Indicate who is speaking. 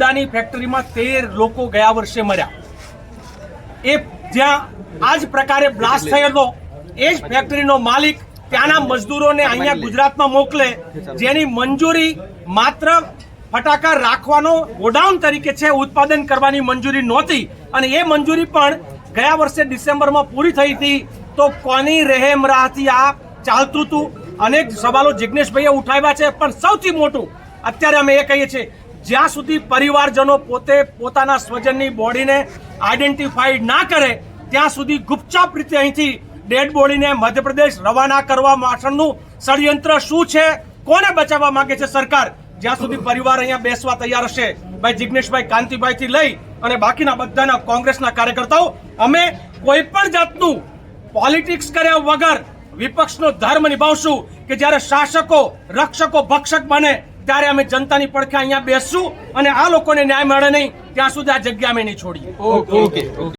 Speaker 1: અડાની ફેક્ટરીમાં 13 લોકો ગયા વર્ષે મર્યા. એ જ્યાં આ જ પ્રકારે બ્લાસ્ટ થયેલો એ જ ફેક્ટરીનો માલિક ત્યાંના મજદૂરોને અહીંયા ગુજરાતમાં મોકલે, જેની મંજૂરી માત્ર ફટાકા રાખવાનો ગોડાઉન તરીકે છે, ઉત્પાદન કરવાની મંજૂરી નહોતી. અને એ મંજૂરી પણ ગયા વર્ષે ડિસેમ્બરમાં પૂરી થઈ હતી. તો કોની રહેમ રાહથી આ ચાલતું હતું? અનેક સવાલો જિગ્નેશભાઈએ ઉઠાવ્યા છે, પણ સૌથી મોટું અત્યારે અમે એ કહીએ છીએ, જ્યાં સુધી પરિવારજનો પોતે પોતાના સ્વજનની બોડીને આઈડેન્ટિફાઈડ ના કરે ત્યાં સુધી ગુપચાપ રીતે અહીંથી ડેડ બોડીને મધ્યપ્રદેશ રવાના કરવા પાછળનું ષડયંત્ર શું છે, કોને બચાવવા માંગે છે સરકાર, જ્યાં સુધી પરિવાર અહીંયા બેસવા તૈયાર હશે, ભાઈ જિગ્નેશભાઈ કાંતિભાઈ થી લઈ અને બાકીના બધાના કોંગ્રેસના કાર્યકર્તાઓ, અમે કોઈ પણ જાતનું પોલિટિક્સ કર્યા વગર વિપક્ષનો ધર્મ નિભાવશું કે જ્યારે શાસકો રક્ષકો ભક્ષક બને ત્યારે અમે જનતાની પડખે અહીંયા બેસશું અને આ લોકોને ન્યાય મળે નહીં ત્યાં સુધી આ જગ્યા અમે નહીં છોડીએ.
Speaker 2: ઓકે.